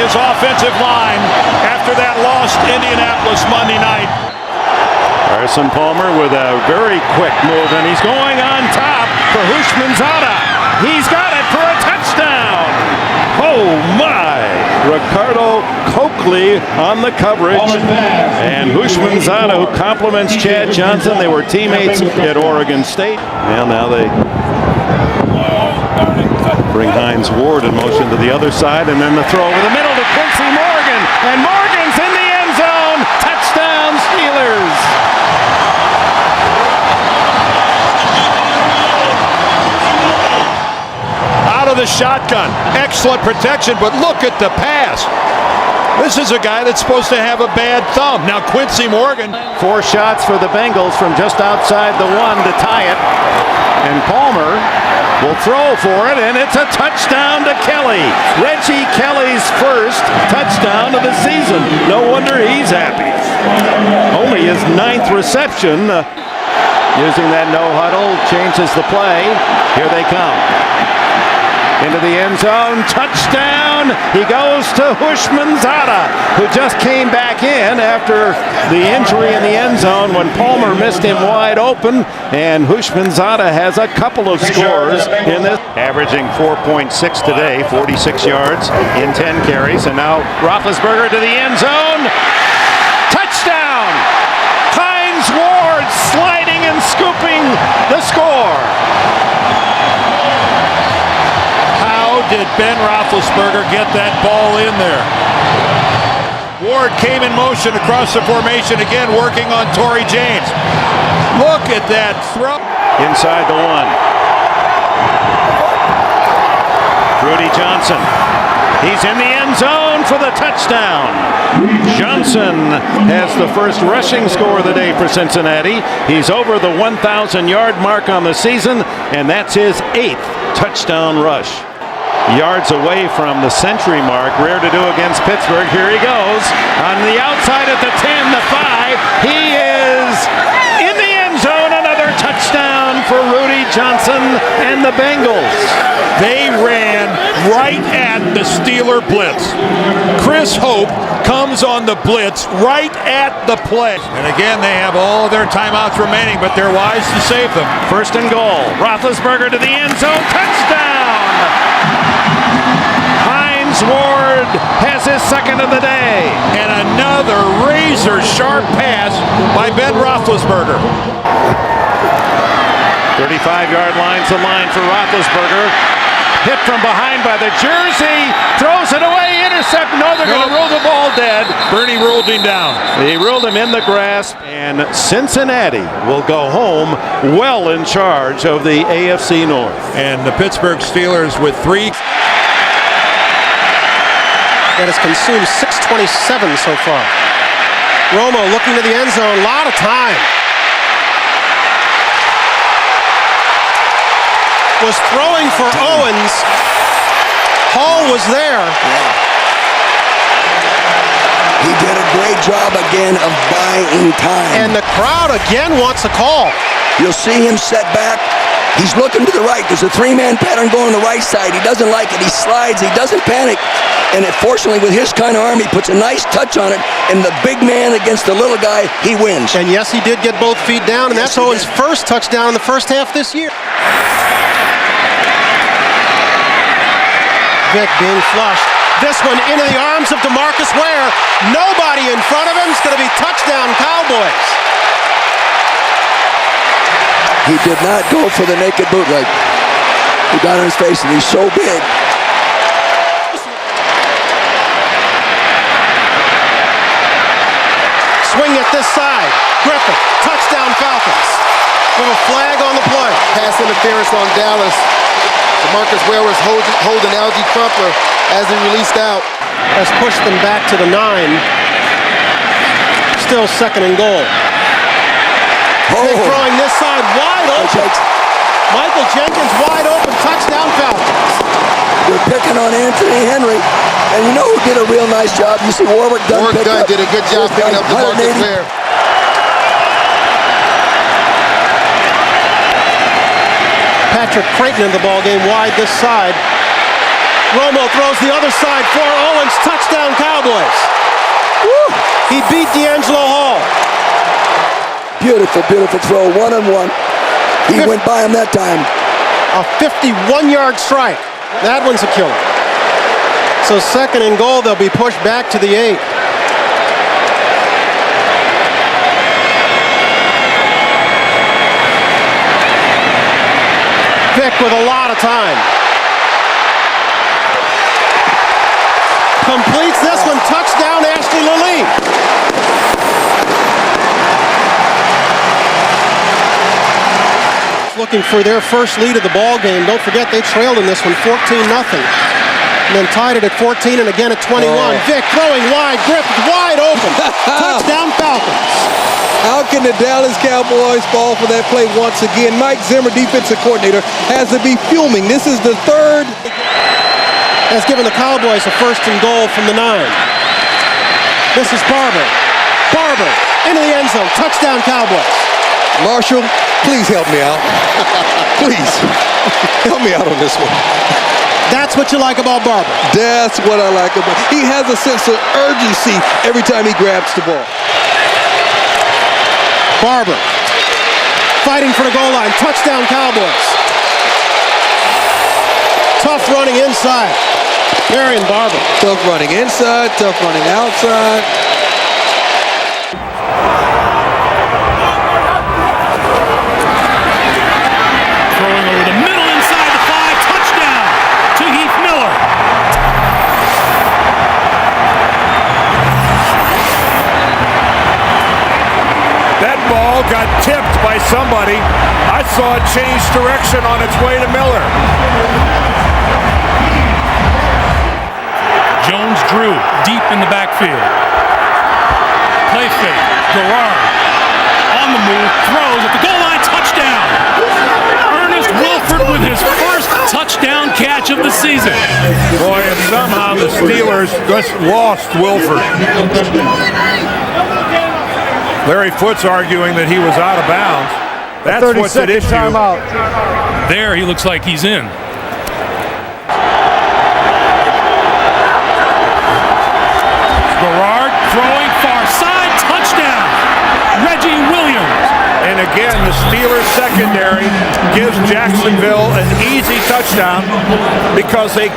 his offensive line after that loss to Indianapolis Monday night. Carson Palmer with a very quick move, and he's going on top for Hushmanzada. He's got it for a touchdown. Oh my! Ricardo Coakley on the coverage, and Hushmanzada, who compliments Chad Johnson. They were teammates at Oregon State. And now they bring Hines Ward in motion to the other side, and then the throw over the middle to Quincy Morgan, and Morgan's in the end zone. Touchdown Steelers. Out of the shotgun. Excellent protection, but look at the pass. This is a guy that's supposed to have a bad thumb. Now Quincy Morgan. 4 shots for the Bengals from just outside the 1 to tie it. And Palmer will throw for it, and it's a touchdown to Kelly. Reggie Kelly's first touchdown of the season. No wonder he's happy. Only his 9th reception. Using that no huddle, changes the play. Here they come. Into the end zone, touchdown! He goes to Hushmanzada, who just came back in after the injury in the end zone when Palmer missed him wide open, and Hushmanzada has a couple of scores in this. Averaging 4.6 today, 46 yards in 10 carries, and now Roethlisberger to the end zone. Touchdown! Hines Ward sliding and scooping the score. Did Ben Roethlisberger get that ball in there? Ward came in motion across the formation again, working on Torrey James. Look at that throw. Inside the 1. Rudy Johnson. He's in the end zone for the touchdown. Johnson has the first rushing score of the day for Cincinnati. He's over the 1,000-yard mark on the season, and that's his 8th touchdown rush. Yards away from the century mark. Rare to do against Pittsburgh. Here he goes. On the outside at the 10, the 5. He is in the end zone. Another touchdown for Rudy Johnson and the Bengals. They ran right at the Steeler blitz. Chris Hope comes on the blitz right at the play. And again, they have all their timeouts remaining, but they're wise to save them. First and goal. Roethlisberger to the end zone. Touchdown! Hines Ward has his second of the day. And another razor-sharp pass by Ben Roethlisberger. 35-yard line's the line for Roethlisberger. Hit from behind by the jersey. Throws it away. Intercept. No, they're going to rule the ball dead. Bernie ruled him down. He ruled him in the grasp. And Cincinnati will go home well in charge of the AFC North. And the Pittsburgh Steelers with 3. That has consumed 6:27 so far. Romo looking to the end zone. A lot of time. Was throwing for Owens. Hall was there. He did a great job again of buying time. And the crowd again wants a call. You'll see him set back. He's looking to the right. There's a 3-man pattern going to the right side. He doesn't like it. He slides. He doesn't panic. And fortunately, with his kind of arm, he puts a nice touch on it. And the big man against the little guy, he wins. And yes, he did get both feet down. And that's Owens' first touchdown in the first half this year. Vick being flushed. This one into the arms of DeMarcus Ware. Nobody in front of him. It's going to be touchdown Cowboys. He did not go for the naked bootleg. He got on his face, and he's so big. Swing it this side. Griffin, touchdown Falcons. With a flag on the play. Pass interference on Dallas. DeMarcus Ware was holding Algie Crumpler as he released out. Has pushed them back to the 9. Still second and goal. They're throwing this side wide open. Michael Jenkins wide open. Touchdown Falcons. They're picking on Anthony Henry. And you know who did a real nice job? You see Warwick Dunn did a good job picking up DeMarcus Ware. Patrick Creighton in the ball game wide this side. Romo throws the other side for Owens. Touchdown, Cowboys. Woo! He beat D'Angelo Hall. Beautiful, beautiful throw, 1-on-1. He went by him that time. A 51-yard strike. That one's a killer. So 2nd and goal, they'll be pushed back to the 8. Vick with a lot of time. Completes this one. Touchdown, Ashley Lilly. Looking for their first lead of the ball game. Don't forget they trailed in this one 14-0. And then tied it at 14 and again at 21. Vick throwing wide, Griffith wide open. Touchdown Falcons. How can the Dallas Cowboys fall for that play once again? Mike Zimmer, defensive coordinator, has to be fuming. This is the 3rd. Has given the Cowboys a 1st and goal from the 9. This is Barber. Barber into the end zone. Touchdown Cowboys. Marshall, please help me out. Please. Help me out on this one. That's what you like about Barber. That's what I like about him. He has a sense of urgency every time he grabs the ball. Barber fighting for the goal line. Touchdown Cowboys. Tough running inside. Marion Barber. Tough running inside, tough running outside. Throwing over the middle inside the 5. Touchdown to Heath Miller. That ball got tipped by somebody. I saw it change direction on its way to Miller. Jones-Drew deep in the backfield. Play fake. Garrard on the move. Throws at the goal line. Touchdown. Ernest Wilford with his first touchdown catch of the season. Boy, and somehow the Steelers just lost Wilford. Larry Foote's arguing that he was out of bounds. That's what's at issue. Timeout. There he looks like he's in. Garrard throwing far side. Touchdown. Reggie Williams. And again, the Steelers secondary gives Jacksonville an easy touchdown because they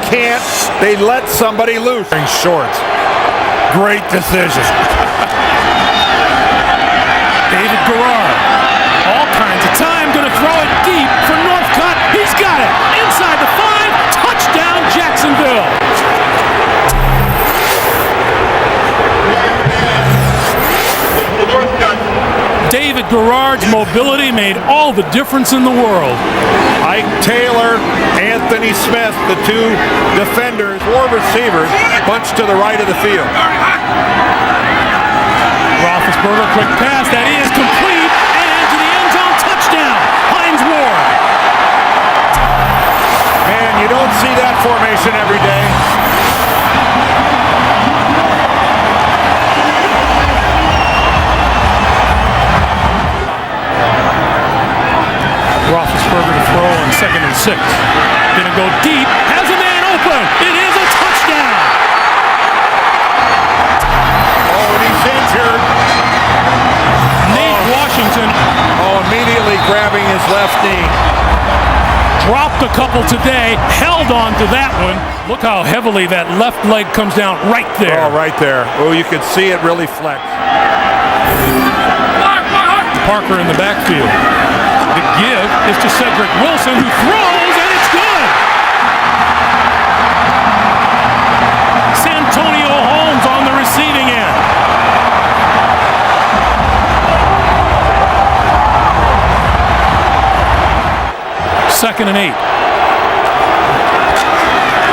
let somebody loose. Short. Great decision. David Garrard. All kinds of time. Going to throw it deep for Northcutt. He's got it. Inside the 5. Touchdown Jacksonville. David Garrard's mobility made all the difference in the world. Ike Taylor, Anthony Smith, the 2 defenders, 4 receivers, bunched to the right of the field. Roethlisberger, quick pass, that is complete, and to the end zone, touchdown, Hines Ward. Man, you don't see that formation every day. Roethlisberger to throw on 2nd and 6. Gonna go deep, has a man open, it is a touchdown. Oh, and he's injured. Nate Washington. Oh, immediately grabbing his left knee. Dropped a couple today, held on to that one. Look how heavily that left leg comes down right there. Oh, right there. Oh, you could see it really flex. Parker in the backfield. The give is to Cedric Wilson, who throws, and it's good. Santonio Holmes on the receiving end. Second and 8.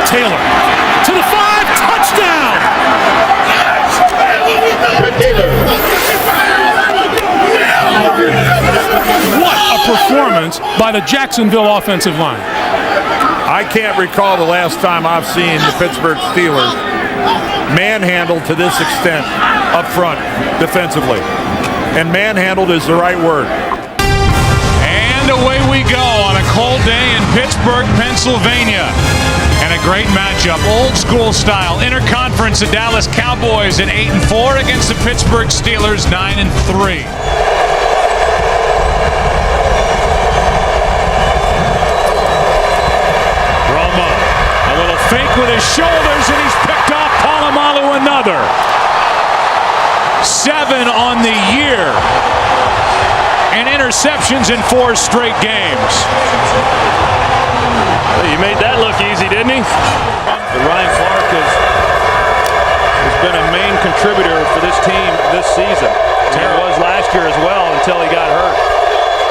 Taylor to the 5, touchdown! What a performance by the Jacksonville offensive line. I can't recall the last time I've seen the Pittsburgh Steelers manhandled to this extent up front defensively. And manhandled is the right word. And away we go on a cold day in Pittsburgh, Pennsylvania. And a great matchup, old school style, interconference. The Dallas Cowboys at 8-4 against the Pittsburgh Steelers 9-3. Romo, a little fake with his shoulders, and he's picked off Polamalu another. 7 on the year, and interceptions in 4 straight games. He made that look easy, didn't he? But Ryan Clark has been a main contributor for this team this season. He was last year as well until he got hurt.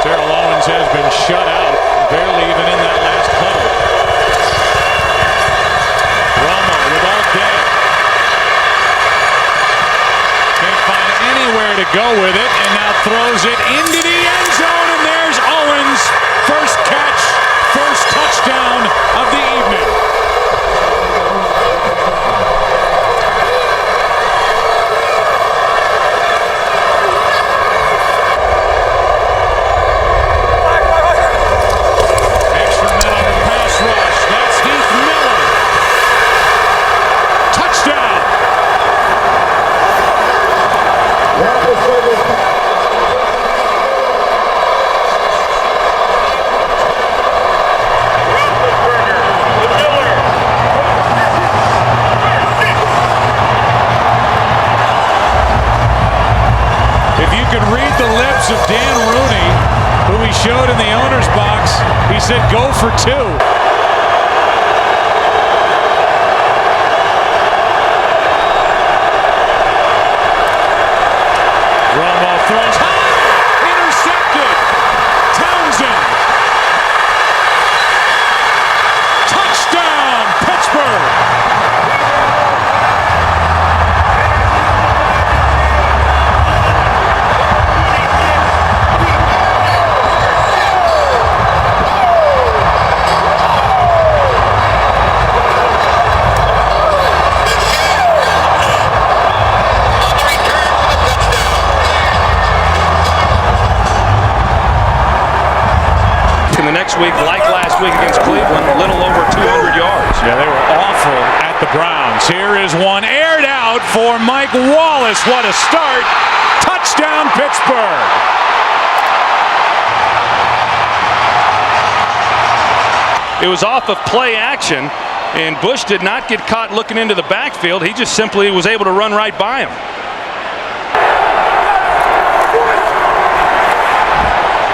Terrell Owens has been shut out, barely even in that last huddle. Romo with all day. Can't find anywhere to go with it, and now throws it into the end zone, and there's Owens. First catch, first touchdown of the evening. Extra men on the pass rush. That's Heath Miller. Touchdown. If you could read the lips of Dan Rooney, who he showed in the owner's box, he said, "Go for 2." Romo throws high, intercepted. Townsend. Touchdown, Pittsburgh. The next week, like last week against Cleveland, a little over 200 yards. Yeah, they were awful at the Browns. Here is one aired out for Mike Wallace. What a start. Touchdown, Pittsburgh. It was off of play action, and Bush did not get caught looking into the backfield. He just simply was able to run right by him.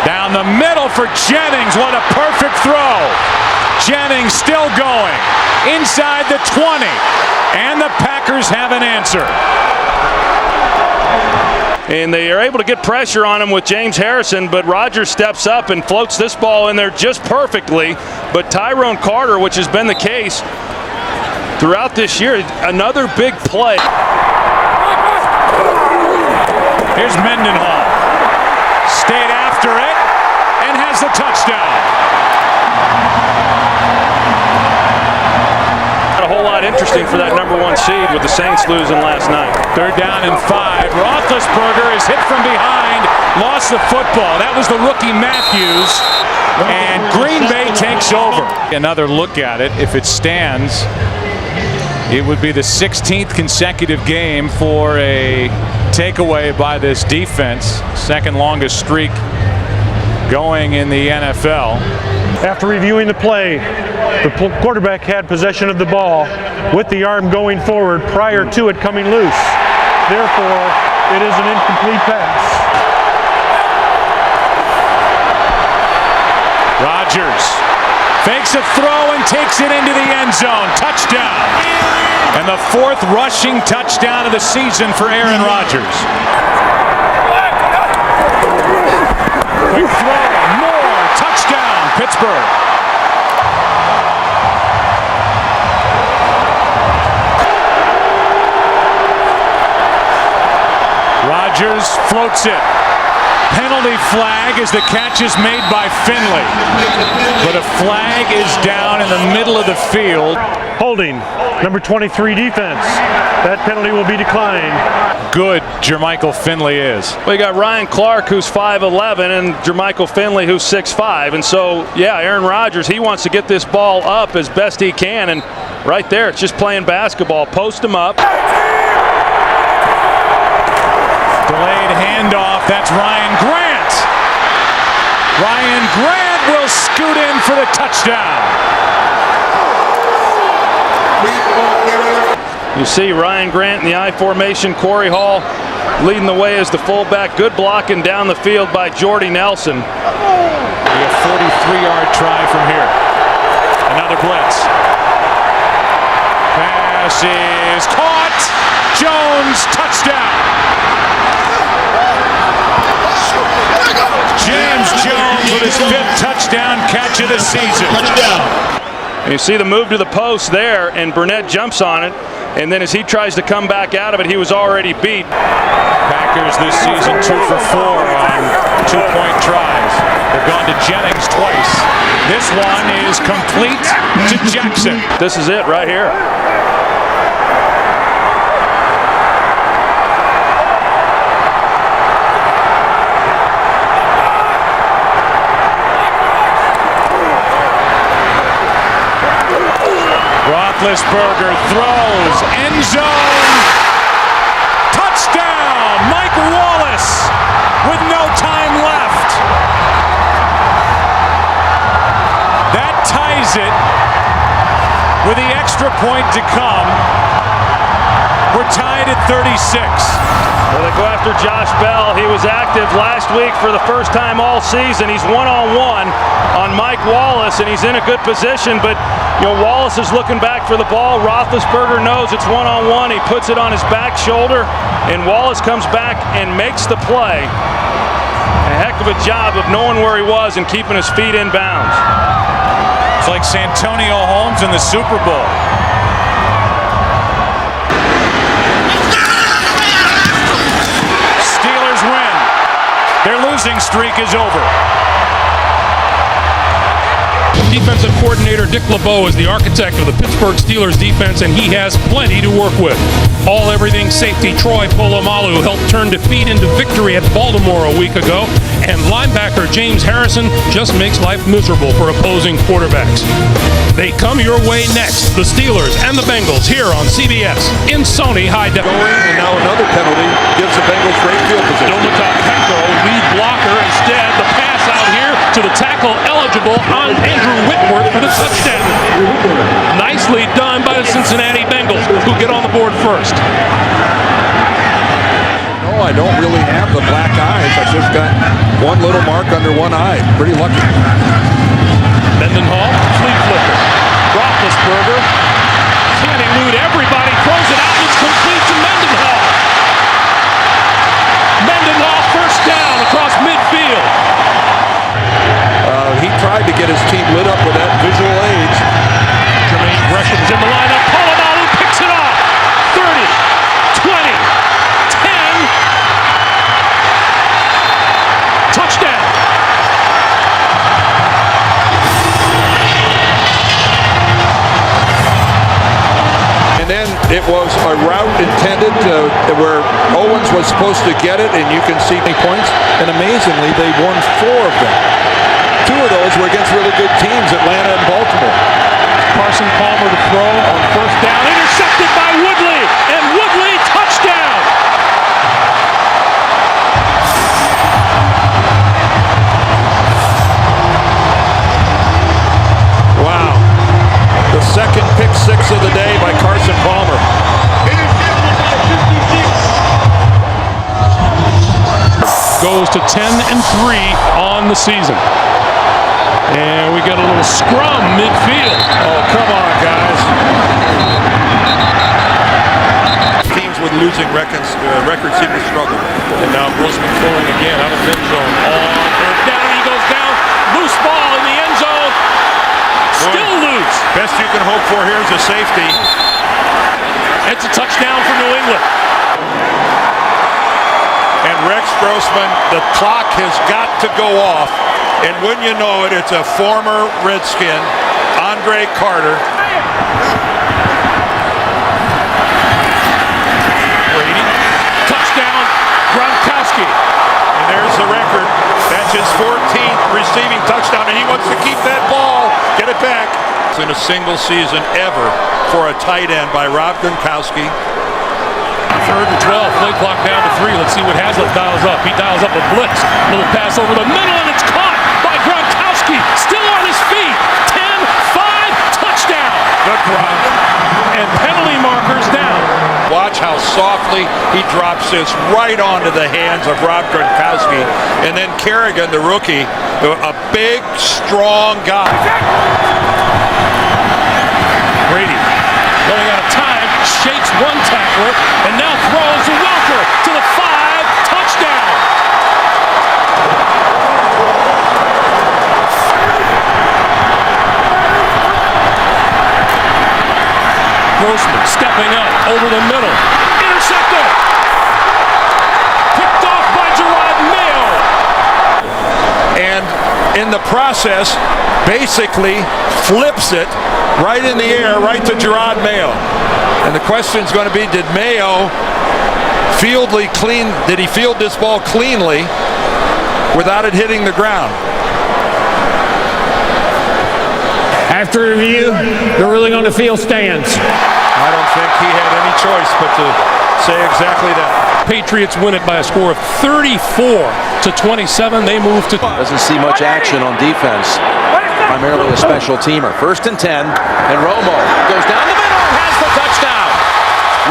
Down the middle for Jennings. What a perfect throw. Jennings still going. Inside the 20. And the Packers have an answer. And they are able to get pressure on him with James Harrison, but Rodgers steps up and floats this ball in there just perfectly. But Tyrone Carter, which has been the case throughout this year, another big play. Here's Mendenhall. Stayed after it and has the touchdown. Not a whole lot interesting for that number 1 seed with the Saints losing last night. 3rd down and 5. Roethlisberger is hit from behind, lost the football. That was the rookie Matthews, and Green Bay takes over. Another look at it. If it stands, it would be the 16th consecutive game for a takeaway by this defense. 2nd longest streak going in the NFL. After reviewing the play, the quarterback had possession of the ball with the arm going forward prior to it coming loose. Therefore, it is an incomplete pass. Rodgers fakes a throw and takes it into the end zone. Touchdown. And the 4th rushing touchdown of the season for Aaron Rodgers. Quick throw. More. Touchdown. Pittsburgh. Rodgers floats it. Penalty flag as the catch is made by Finley. But a flag is down in the middle of the field. Holding, number 23 defense. That penalty will be declined. Good Jermichael Finley is. We got Ryan Clark, who's 5'11", and Jermichael Finley, who's 6'5". And so, yeah, Aaron Rodgers, he wants to get this ball up as best he can. And right there, it's just playing basketball. Post him up. Delayed handoff. That's Ryan Grant. Ryan Grant will scoot in for the touchdown. You see Ryan Grant in the I formation. Corey Hall leading the way as the fullback. Good blocking down the field by Jordy Nelson. A 43-yard try from here. Another blitz. Pass is caught. Jones, touchdown. James Jones with his 5th touchdown catch of the season. And you see the move to the post there, and Burnett jumps on it. And then as he tries to come back out of it, he was already beat. Packers this season 2 for 4 on 2-point tries. They've gone to Jennings twice. This one is complete to Jackson. This is it right here. Roethlisberger throws, end zone, touchdown, Mike Wallace with no time left. That ties it with the extra point to come. We're tied at 36. Well, they go after Josh Bell. He was active last week for the first time all season. He's one-on-one on Mike Wallace, and he's in a good position, but Wallace is looking back for the ball. Roethlisberger knows it's one-on-one. He puts it on his back shoulder, and Wallace comes back and makes the play. A heck of a job of knowing where he was and keeping his feet in bounds. It's like Santonio Holmes in the Super Bowl. Steelers win. Their losing streak is over. Defensive coordinator Dick LeBeau is the architect of the Pittsburgh Steelers defense, and he has plenty to work with. All-everything safety Troy Polamalu helped turn defeat into victory at Baltimore a week ago, and linebacker James Harrison just makes life miserable for opposing quarterbacks. They come your way next, the Steelers and the Bengals, here on CBS in Sony High Definition. And now another penalty gives the Bengals great field position. Dominic Petro, lead blocker. Instead, the pass out here to the tackle eligible on Andrew Whitworth for the touchdown. Nicely done by the Cincinnati Bengals, who get on the board first. No, I don't really have the black eyes. I just got one little mark under one eye. Pretty lucky. Mendenhall, flea flicker. Roethlisberger can't elude everybody. Throws it out. It's complete to Mendenhall. Mendenhall first down across midfield. He tried to get his team lit up with that visual aids. Jermaine Gresham's in the lineup. Polamalu picks it off. 30, 20, 10. Touchdown. And then it was a route intended where Owens was supposed to get it, and you can see points. And amazingly, they won 4 of them. 2 of those were against really good teams, Atlanta and Baltimore. Carson Palmer to throw on first down. Intercepted by Woodley. And Woodley, touchdown. Wow. The second pick 6 of the day by Carson Palmer. Goes to 10-3 on the season. And we got a little scrum midfield. Oh, come on, guys. Teams with losing records seem to struggle. And now Grossman throwing again out of mid zone. On third down, he goes down. Loose ball in the end zone. Still loose. Best you can hope for here is a safety. It's a touchdown for New England. And Rex Grossman, the clock has got to go off. And when you know it, it's a former Redskin, Andre Carter. single season ever for a tight end by Rob Gronkowski. 3rd and 12, play clock down to 3. Let's see what Hazlitt dials up. He dials up a blitz. Little pass over the middle, and it's caught by Gronkowski. Still on his feet. 10-5, touchdown. Good drop. And penalty markers down. Watch how softly he drops this right onto the hands of Rob Gronkowski. And then Kerrigan, the rookie, a big, strong guy. Brady going out of time, shakes one tackler, and now throws to Welker to the 5, touchdown. Grossman stepping up over the middle, intercepted, picked off by Gerard Mayo. And in the process, basically flips it right in the air, right to Gerard Mayo. And the question is going to be, did Mayo did he field this ball cleanly without it hitting the ground? After review, they're ruling on the field stands. I don't think he had any choice but to say exactly that. Patriots win it by a score of 34-27. They move to... Doesn't see much action on defense. Primarily a special teamer. 1st and 10, and Romo goes down the middle and has the touchdown.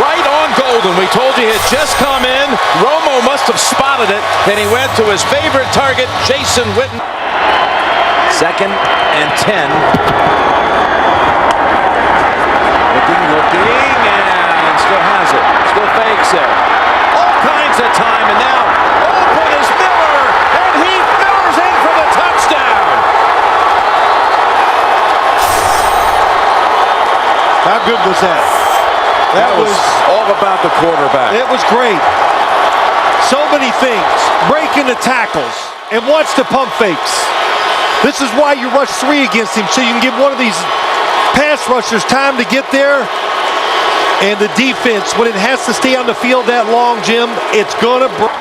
Right on Golden. We told you he had just come in. Romo must have spotted it. Then he went to his favorite target, Jason Witten. 2nd and 10. Looking, and still has it. Still fakes it. All kinds of time, and now open is Miller, and Heath Miller's in for the touchdown. How good was that? That was all about the quarterback. It was great. So many things. Breaking the tackles, and watch the pump fakes. This is why you rush 3 against him, so you can give one of these pass rushers time to get there. And the defense, when it has to stay on the field that long, Jim, it's gonna break.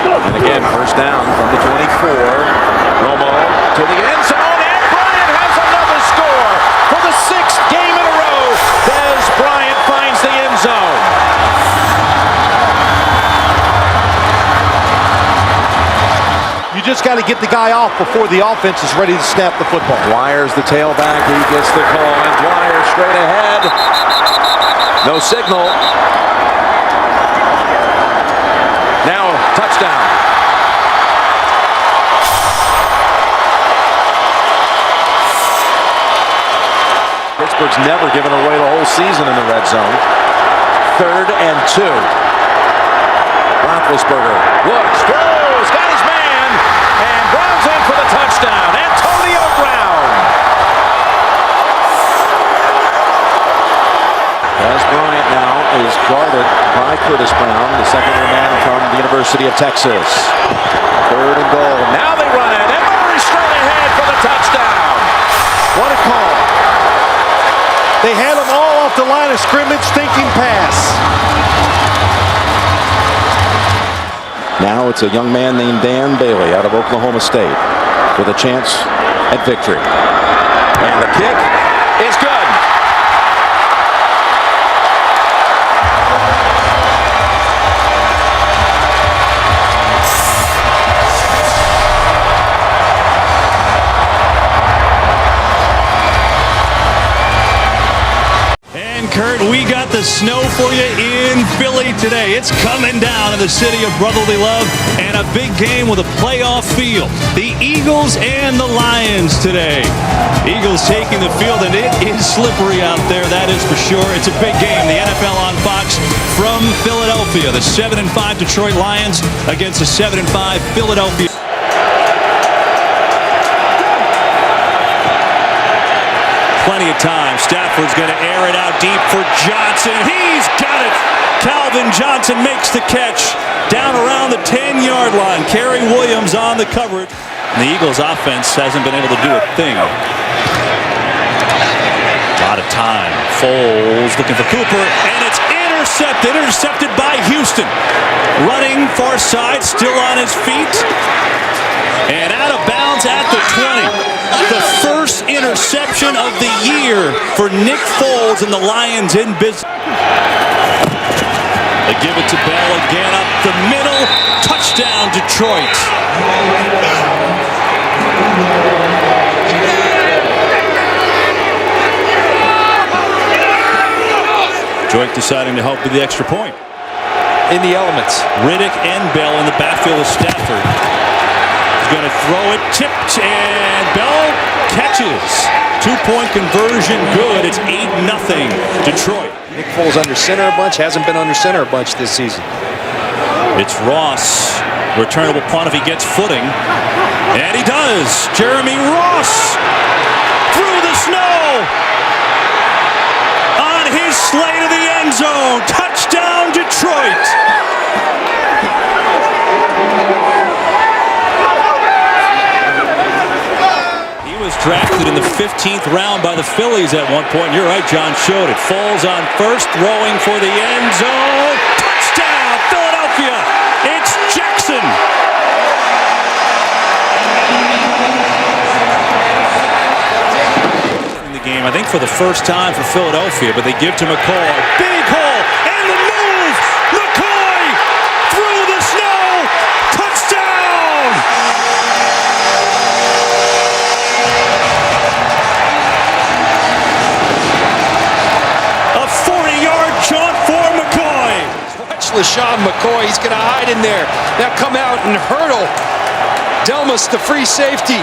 And again, 1st down from the 24. Romo to the end zone, and Bryant has another score for the 6th game in a row. Dez Bryant finds the end zone. You just got to get the guy off before the offense is ready to snap the football. Dwyer's the tailback. He gets the call, and Dwyer straight ahead. No signal. Now, touchdown. Pittsburgh's never given away the whole season in the red zone. 3rd and 2. Roethlisberger looks, throws, got his man, and Brown's in for the touchdown. Antonio Brown. As Bryant now is guarded by Curtis Brown, the second-year man from the University of Texas. 3rd and goal. Now they run it, and Murray straight ahead for the touchdown. What a call. They had them all off the line of scrimmage thinking pass. Now it's a young man named Dan Bailey out of Oklahoma State with a chance at victory. And the kick is good. Kurt, we got the snow for you in Philly today. It's coming down in the city of brotherly love, and a big game with a playoff feel. The Eagles and the Lions today. Eagles taking the field, and it is slippery out there, that is for sure. It's a big game. The NFL on Fox from Philadelphia. The 7-5 Detroit Lions against the 7-5 Philadelphia. Plenty of time. Stafford's going to air it out deep for Johnson. He's got it. Calvin Johnson makes the catch down around the 10-yard line. Kerry Williams on the coverage. And the Eagles offense hasn't been able to do a thing. A lot of time. Foles looking for Cooper, and it's intercepted. intercepted by Houston. Running far side, still on his feet. And out of bounds at the 20. The first interception of the year for Nick Foles and the Lions in business. They give it to Bell again up the middle. Touchdown, Detroit. Detroit deciding to help with the extra point. In the elements. Riddick and Bell in the backfield with Stafford. He's going to throw it, tipped, and Bell catches. 2-point conversion, good. It's 8-0 Detroit. Nick Foles under center a bunch, hasn't been under center a bunch this season. It's Ross. Returnable punt if he gets footing. And he does. Jeremy Ross through the snow. On his slate of the end zone. Touchdown, Detroit. Drafted in the 15th round by the Phillies at one point. You're right, John showed it. Falls on first, throwing for the end zone. Touchdown, Philadelphia. It's Jackson. In the game, I think for the first time for Philadelphia, but they give to McCoy. Big hole, and the move. McCoy through the snow. Touchdown. LaShawn McCoy, he's going to hide in there. Now come out and hurdle Delmas, the free safety,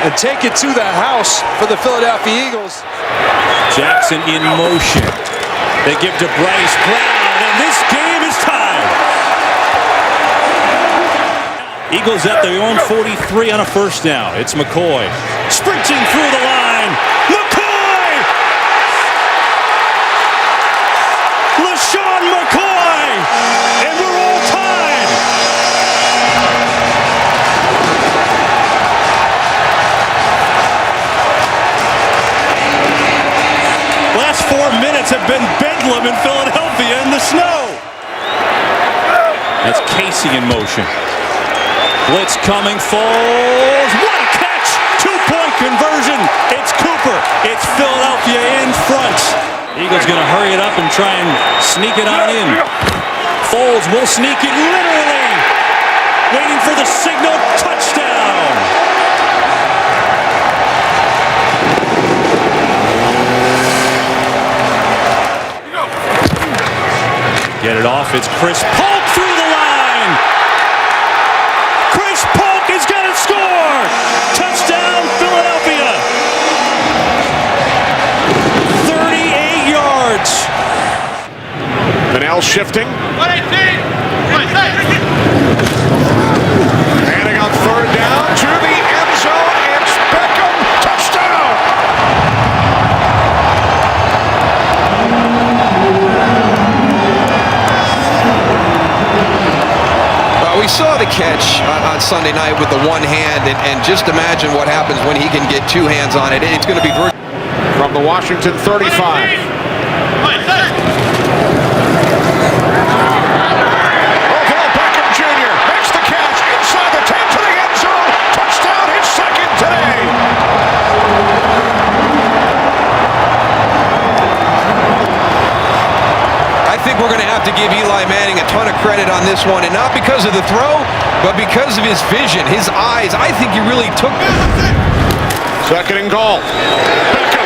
and take it to the house for the Philadelphia Eagles. Jackson in motion. They give to Bryce Brown, and this game is tied. Eagles at their own 43 on a first down. It's McCoy sprinting through the line. McCoy! LaShawn McCoy! And we're all tied. Last 4 minutes have been bedlam in Philadelphia in the snow. That's Casey in motion. Blitz coming, Foles. What a catch! 2-point conversion. It's Cooper. It's Philadelphia in front. Eagles going to hurry it up and try and sneak it on in. Foles will sneak it literally. Waiting for the signal. Touchdown. Get it off. It's Chris Polk through the line. Chris Polk is going to score. Touchdown, Philadelphia. 38 yards. Fennell shifting. Handing on third down to the end zone. It's Beckham. Touchdown. We saw the catch on Sunday night with the one hand, and just imagine what happens when he can get two hands on it. It's going to be from the Washington 35. Odell Beckham Jr. makes the catch inside the 10 to the end zone. Touchdown, his second today. I think we're going to have to give Eli Manning a ton of credit on this one, and not because of the throw, but because of his vision, his eyes. I think he really took second and goal. Beckham.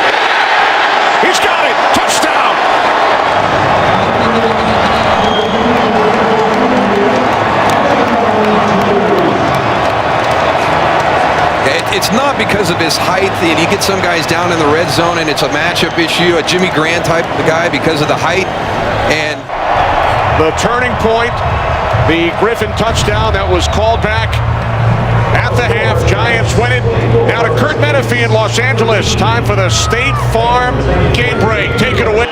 He's got it. Touchdown. It's not because of his height, and you get some guys down in the red zone, and it's a matchup issue, a Jimmy Grant type of guy because of the height. And the turning point, the Griffin touchdown that was called back at the half. Giants win it. Now to Kurt Menefee in Los Angeles. Time for the State Farm game break. Take it away.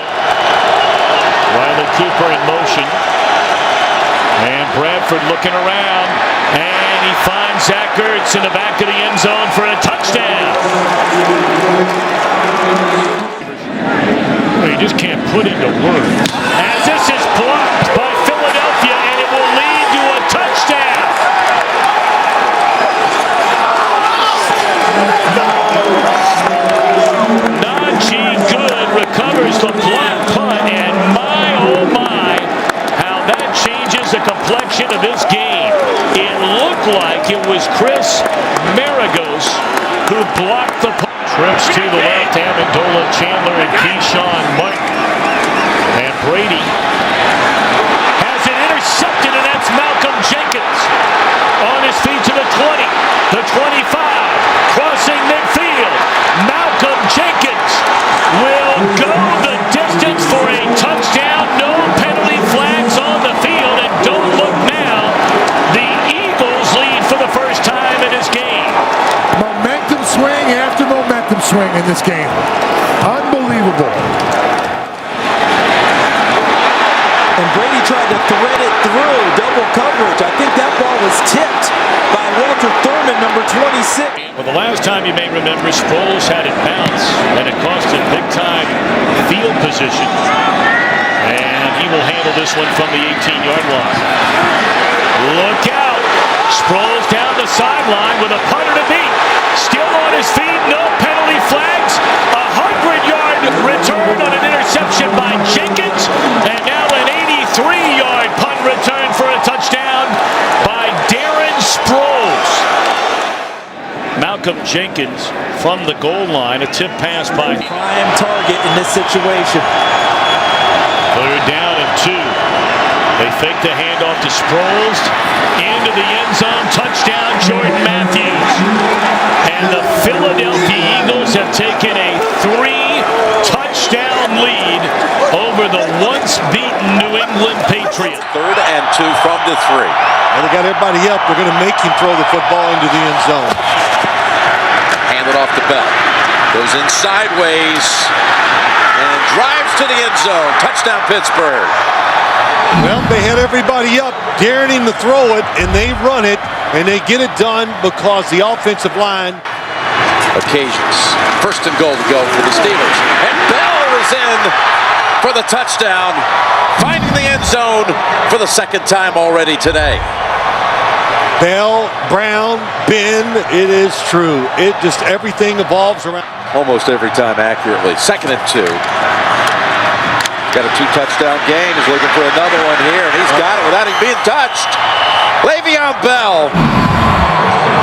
Riley Cooper in motion. And Bradford looking around. And he finds Zach Ertz in the back of the end zone for a touchdown. Well, you just can't put into words. As this is played think it was Chris Maragos who blocked the puck. Trips to the left, Amendola, Chandler, and Keyshawn Mike. And Brady has it intercepted, and that's Malcolm Jenkins on his feet to the 20, the 25, crossing midfield. Malcolm Jenkins will go the distance for a touchdown. No penalty flags on the field, and don't look now. The Eagles lead for the first time in this game. Momentum swing after momentum swing in this game. Unbelievable. And Brady tried to thread it through double coverage. I think that ball was tipped by Walter Thurman, number 26. Well, the last time you may remember, Sproles had it bounce, and it cost him big-time field position. And he will handle this one from the 18-yard line. Look out! Sproles down the sideline with a punter to beat. Still on his feet, no penalty flags. 100-yard return on an interception by Jenkins, and now an 83-yard punt return for a touchdown by Darren Sproles. Malcolm Jenkins from the goal line, a tip pass by prime target in this situation. Third down and 2. They fake the handoff to Sproles into the end zone. Touchdown, Jordan Matthews. And the Philadelphia Eagles have taken a 3-touchdown lead over the once-beaten New England Patriots. 3rd and 2 from the 3. Well, they got everybody up. They're going to make him throw the football into the end zone. Handed off to Bell. Goes in sideways and drives to the end zone. Touchdown, Pittsburgh. Well, they had everybody up, daring him to throw it, and they run it, and they get it done because the offensive line. Occasions. 1st and goal to go for the Steelers. And Bell is in for the touchdown, finding the end zone for the 2nd time already today. Bell, Brown, Ben, it is true. It just, everything evolves around. Almost every time accurately. 2nd and 2. Got a 2-touchdown game. He's looking for another one here, and he's got it without him being touched. Le'Veon Bell.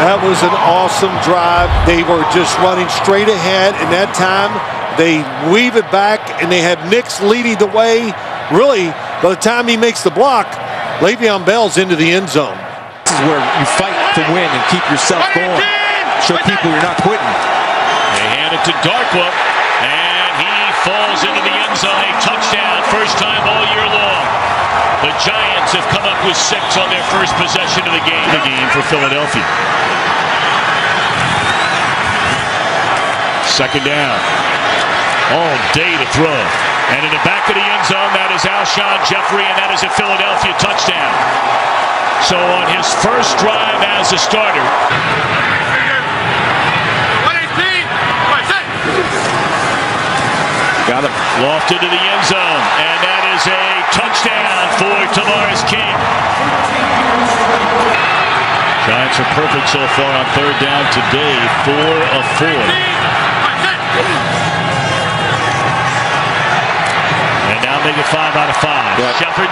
That was an awesome drive. They were just running straight ahead, and that time they weave it back, and they have Nix leading the way. Really, by the time he makes the block, Le'Veon Bell's into the end zone. This is where you fight to win and keep yourself going. Show people you're not quitting. They hand it to Darkwa, and he falls into the end zone. A touchdown, first time all year long. The Giants have come up with 6 on their first possession of the game for Philadelphia. 2nd down. All day to throw. And in the back of the end zone, that is Alshon Jeffrey, and that is a Philadelphia touchdown. So on his first drive as a starter, got him. Lofted to the end zone, and that is a touchdown for Tavares King. Giants are perfect so far on 3rd down today, 4 of 4. And now make it 5 out of 5. Yeah. Shepard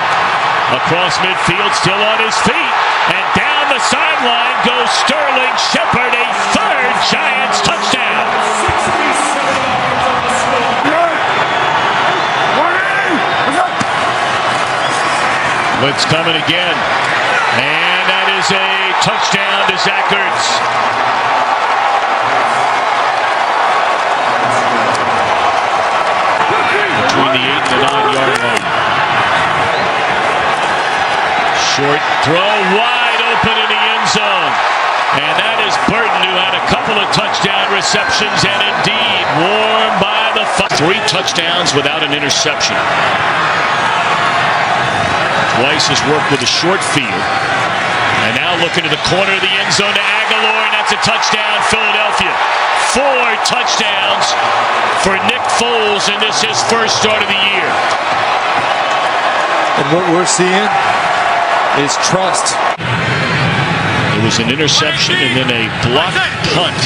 across midfield, still on his feet, and down the sideline goes Sterling Shepard, a 3rd Giants touchdown. Blitz coming again, and that is a touchdown to Zach Ertz. Between the 8 and the 9-yard line. Short throw, wide open in the end zone, and that is Burton, who had a couple of touchdown receptions, and indeed warmed by the 3 touchdowns without an interception. Weiss has worked with a short field. And now looking to the corner of the end zone to Aguilar, and that's a touchdown, Philadelphia. 4 touchdowns for Nick Foles, and this is his first start of the year. And what we're seeing is trust. It was an interception and then a blocked punt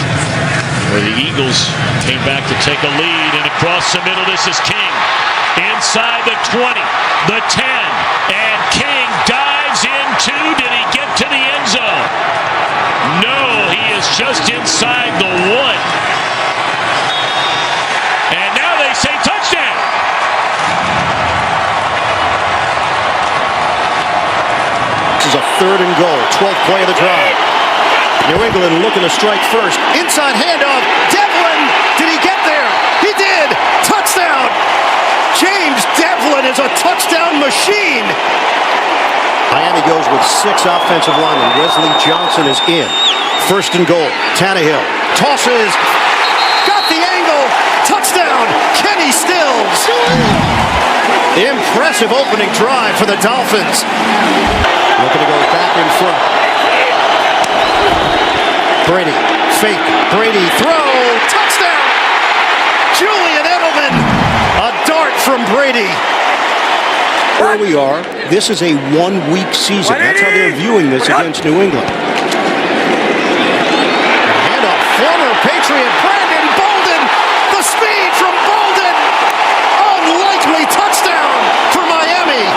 where the Eagles came back to take a lead, and across the middle, this is King. Inside the 20, the 10, and King dives into, did he get to the end zone? just inside the 1. And now they say touchdown. This is a 3rd and goal, 12th play of the drive. New England looking to strike first. Inside handoff. Devlin, did he get there? He did. Touchdown. James Devlin is a touchdown machine. Miami goes with 6 offensive linemen. Wesley Johnson is in. 1st and goal. Tannehill tosses. Got the angle. Touchdown. Kenny Stills. Impressive opening drive for the Dolphins. Looking to go back in front. Brady, fake, Brady, throw, touchdown! Julian Edelman, a dart from Brady. Where we are, this is a 1-week season. That's how they're viewing this against New England. Handoff, former Patriot Brandon Bolden, the speed from Bolden, unlikely touchdown for Miami.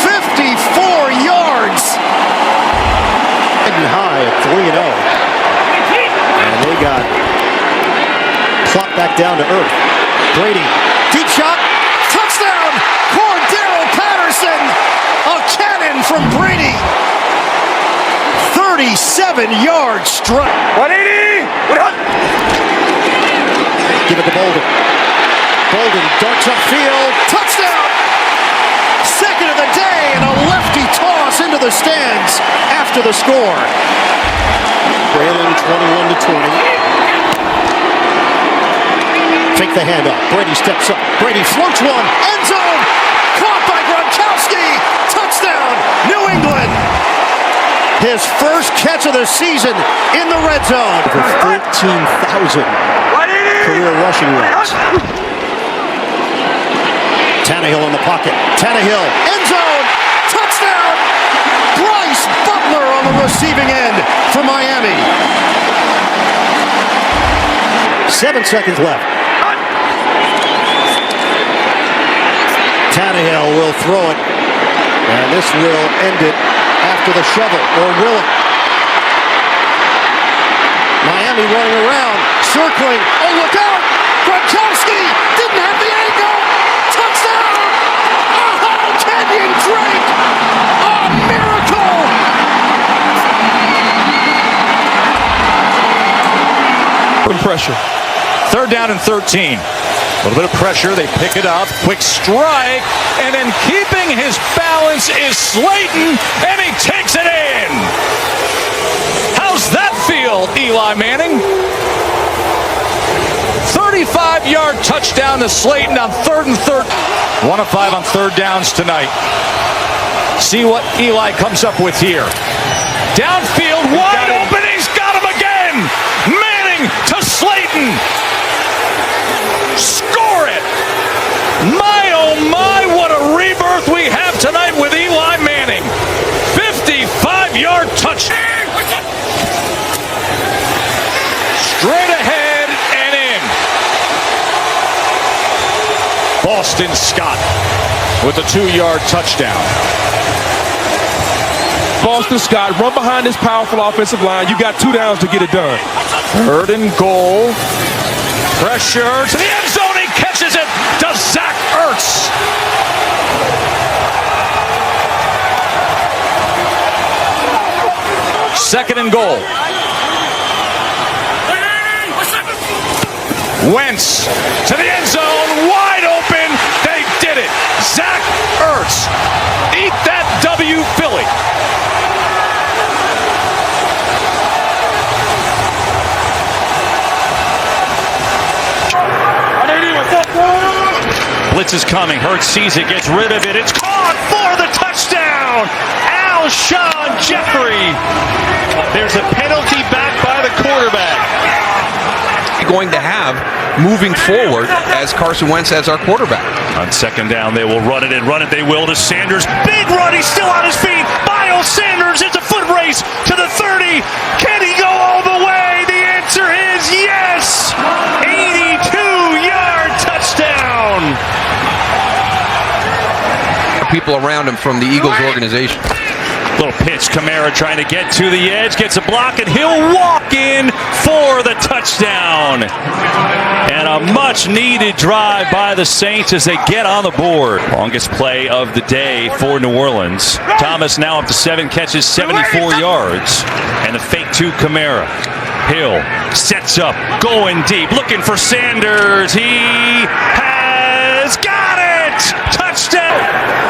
54 yards. High at 3-0. And they got plopped back down to earth. Brady, deep shot, touchdown! Cordero Patterson, a cannon from Brady. 37-yard strike. 180! Give it to Bolden. Bolden darts upfield, touchdown! Second of the day, and a lefty toss into the stands after the score. Trailing 21-20. Fake the handoff. Brady steps up. Brady floats one. End zone. Caught by Gronkowski. Touchdown, New England. His first catch of the season in the red zone. For 13,000 career rushing yards. Tannehill in the pocket. Tannehill, end zone, touchdown! Bryce Butler on the receiving end for Miami. 7 seconds left. Tannehill will throw it, and this will end it after the shovel, or will it? Miami running around, circling. Oh, look out! Gronkowski didn't have the angle. Touchdown! Oh, Kenyon Drake! A miracle! Pressure. 3rd down and 13. A little bit of pressure. They pick it up. Quick strike. And in keeping his balance is Slayton. And he takes it in. How's that feel, Eli Manning? 35-yard touchdown to Slayton on 3rd and 13. 1 of 5 on 3rd downs tonight. See what Eli comes up with here. Downfield, wide open. He's got him again. Manning to Slayton. Score it. My, oh my, what a rebirth we have tonight with Eli Manning. 55-yard touchdown. Straight ahead and in. Boston Scott with a 2-yard touchdown. Boston Scott, run behind this powerful offensive line. You got 2 downs to get it done. 3rd and goal. Pressure to the end zone. He catches it to Zach Ertz. Second and goal. Wentz to the end zone. Wide open. They did it. Zach Ertz. Eat that W, Philly. Blitz is coming. Hurts sees it, gets rid of it. It's caught for the touchdown. Alshon Jeffrey. There's a penalty back by the quarterback. Going to have moving forward as Carson Wentz as our quarterback. On 2nd down, they will run it and run it. They will to Sanders. Big run. He's still on his feet. Miles Sanders. It's a foot race to the 30. Can he go all the way? The answer is yes. 82-yard touchdown. People around him from the Eagles organization. Little pitch, Kamara trying to get to the edge, gets a block, and he'll walk in for the touchdown. And a much-needed drive by the Saints as they get on the board. Longest play of the day for New Orleans. Thomas now up to 7 catches, 74 yards. And the fake to Kamara. Hill sets up, going deep, looking for Sanders. He has got it! Touchdown!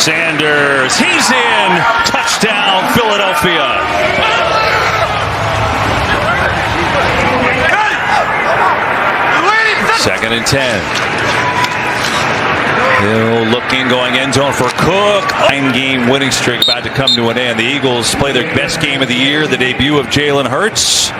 Sanders, he's in! Touchdown, Philadelphia! Second and 10. Hill looking, going end zone for Cook. 9-game winning streak about to come to an end. The Eagles play their best game of the year, the debut of Jalen Hurts.